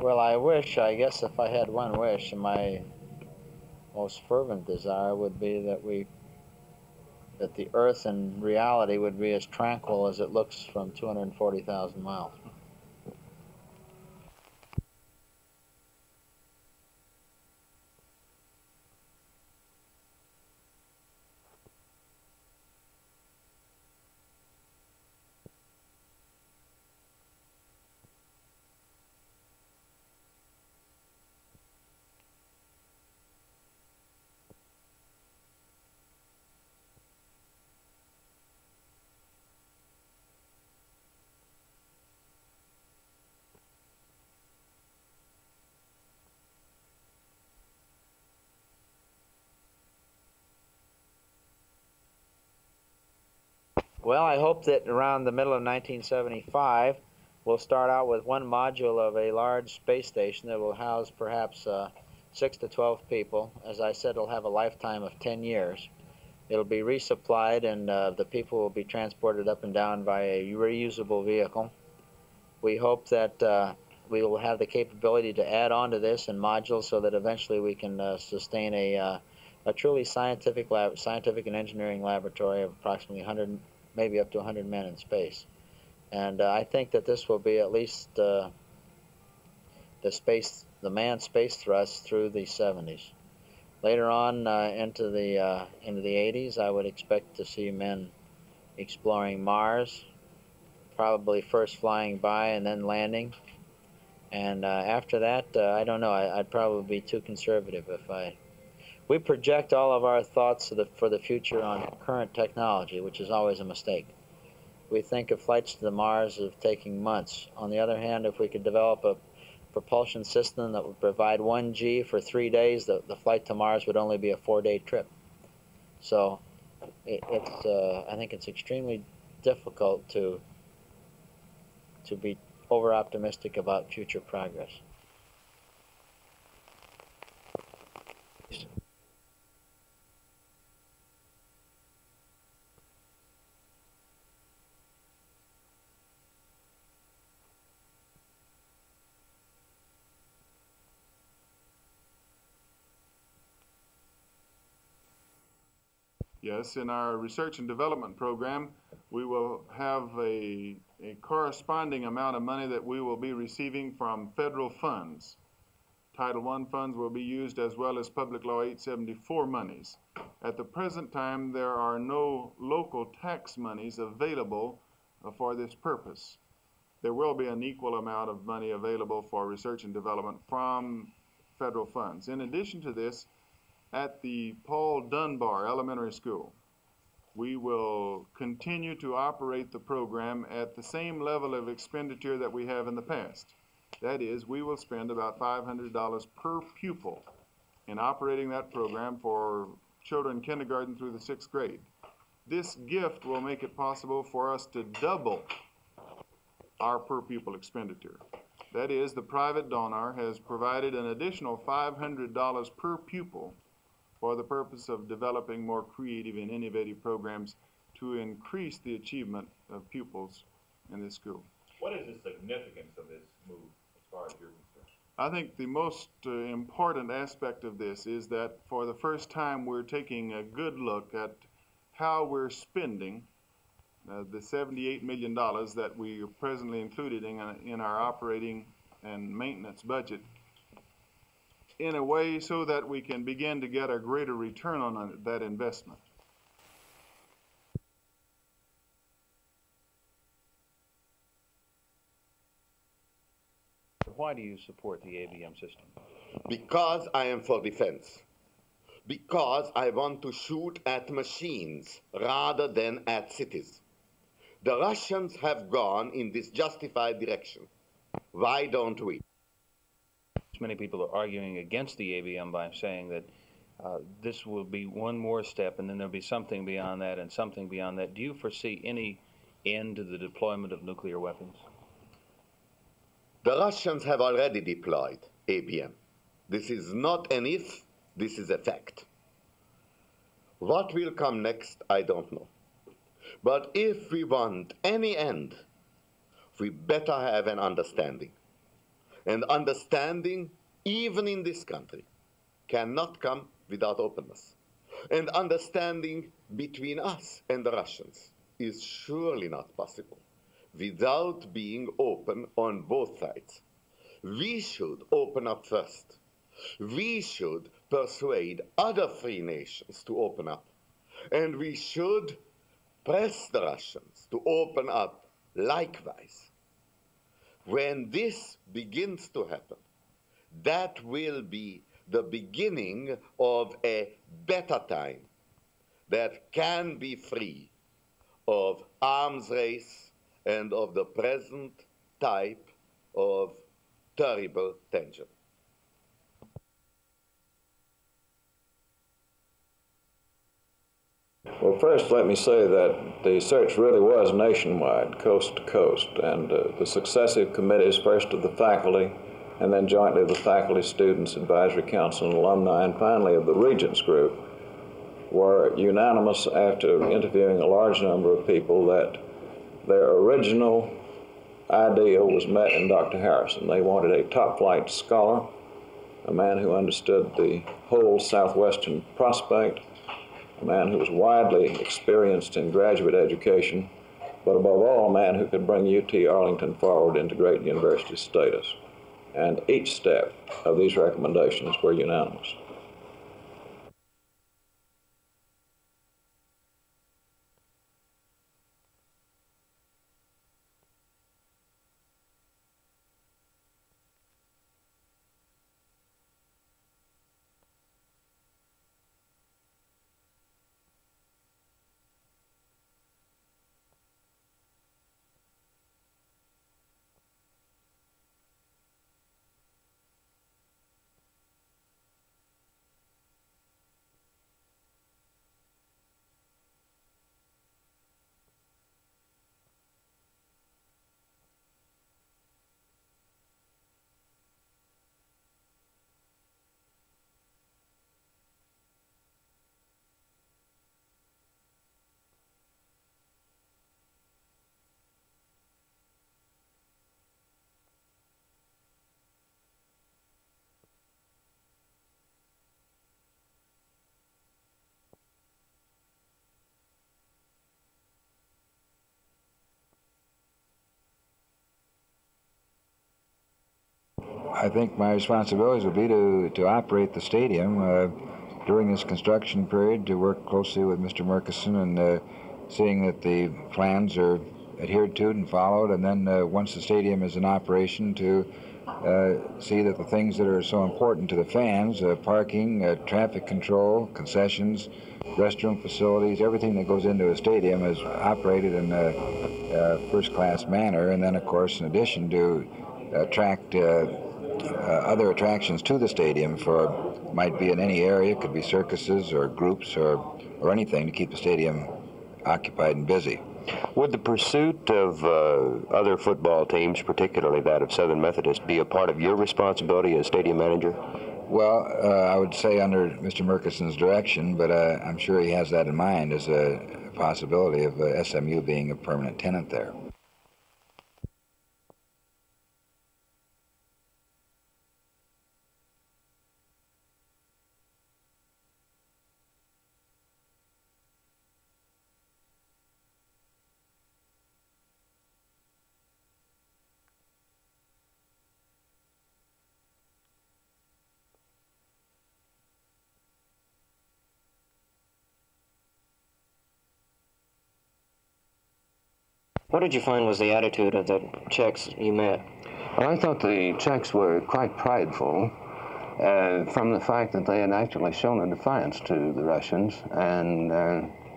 Well, I wish, I guess if I had one wish, my most fervent desire would be that the Earth in reality would be as tranquil as it looks from 240,000 miles. Well, I hope that around the middle of 1975, we'll start out with one module of a large space station that will house perhaps 6 to 12 people. As I said, it'll have a lifetime of 10 years. It'll be resupplied, and the people will be transported up and down by a reusable vehicle. We hope that we will have the capability to add on to this in modules so that eventually we can sustain a truly scientific and engineering laboratory of approximately 100, maybe up to 100 men in space. And I think that this will be at least the manned space thrust through the 70s. Later on into the 80s, I would expect to see men exploring Mars, probably first flying by and then landing. And after that, I don't know. I'd probably be too conservative if I. We project all of our thoughts for the future on current technology, which is always a mistake. We think of flights to the Mars of taking months. On the other hand, if we could develop a propulsion system that would provide 1G for 3 days, the flight to Mars would only be a 4-day trip. So I think it's extremely difficult to be over-optimistic about future progress. Yes, in our research and development program, we will have a corresponding amount of money that we will be receiving from federal funds. Title I funds will be used as well as Public Law 874 monies. At the present time, there are no local tax monies available for this purpose. There will be an equal amount of money available for research and development from federal funds. In addition to this, at the Paul Dunbar Elementary School, we will continue to operate the program at the same level of expenditure that we have in the past. That is, we will spend about $500 per pupil in operating that program for children kindergarten through the 6th grade. This gift will make it possible for us to double our per pupil expenditure. That is, the private donor has provided an additional $500 per pupil for the purpose of developing more creative and innovative programs to increase the achievement of pupils in this school. What is the significance of this move as far as you're concerned? I think the most important aspect of this is that for the first time we're taking a good look at how we're spending the $78 million that we are presently included in our operating and maintenance budget, in a way so that we can begin to get a greater return on that investment. Why do you support the ABM system? Because I am for defense. Because I want to shoot at machines rather than at cities. The Russians have gone in this justified direction. Why don't we? Many people are arguing against the ABM by saying that this will be one more step and then there'll be something beyond that and something beyond that. Do you foresee any end to the deployment of nuclear weapons? The Russians have already deployed ABM. This is not an if, this is a fact. What will come next, I don't know. But if we want any end, we better have an understanding. And understanding, even in this country, cannot come without openness. And understanding between us and the Russians is surely not possible without being open on both sides. We should open up first. We should persuade other free nations to open up. And we should press the Russians to open up likewise. When this begins to happen, that will be the beginning of a better time that can be free of arms race and of the present type of terrible tension. Well, first let me say that the search really was nationwide, coast to coast, and the successive committees, first of the faculty, and then jointly of the Faculty, Students, Advisory Council, and Alumni, and finally of the Regents Group, were unanimous after interviewing a large number of people that their original ideal was met in Dr. Harrison. They wanted a top-flight scholar, a man who understood the whole Southwestern prospect, a man who was widely experienced in graduate education, but above all, a man who could bring UT Arlington forward into great university status. And each step of these recommendations were unanimous. I think my responsibilities would be to operate the stadium during this construction period, to work closely with Mr. Murkison and seeing that the plans are adhered to and followed, and then once the stadium is in operation, to see that the things that are so important to the fans, parking, traffic control, concessions, restroom facilities, everything that goes into a stadium is operated in a first-class manner, and then, of course, in addition, to attract other attractions to the stadium, might be in any area, could be circuses or groups or anything to keep the stadium occupied and busy. Would the pursuit of other football teams, particularly that of Southern Methodist, be a part of your responsibility as stadium manager? Well, I would say under Mr. Murkison's direction, but I'm sure he has that in mind as a possibility of SMU being a permanent tenant there. What did you find was the attitude of the Czechs you met? Well, I thought the Czechs were quite prideful from the fact that they had actually shown a defiance to the Russians, and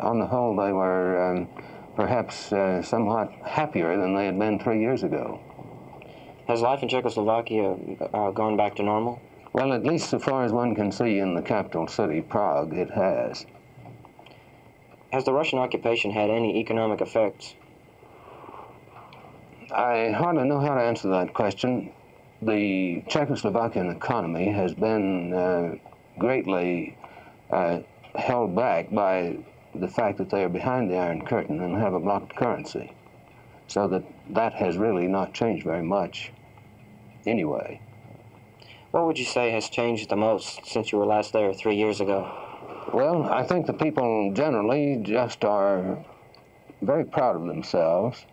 on the whole they were perhaps somewhat happier than they had been 3 years ago. Has life in Czechoslovakia gone back to normal? Well, at least so far as one can see in the capital city, Prague, it has. Has the Russian occupation had any economic effects? I hardly know how to answer that question. The Czechoslovakian economy has been greatly held back by the fact that they are behind the Iron Curtain and have a blocked currency. So that has really not changed very much. anyway. What would you say has changed the most since you were last there 3 years ago? Well, I think the people generally just are very proud of themselves.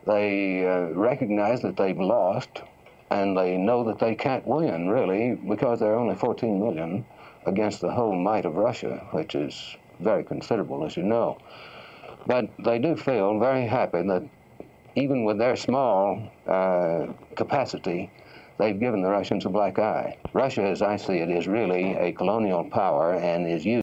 They recognize that they've lost, and they know that they can't win, really, because there are only 14 million against the whole might of Russia, which is very considerable, as you know. But they do feel very happy that even with their small capacity, they've given the Russians a black eye. Russia, as I see it, is really a colonial power and is used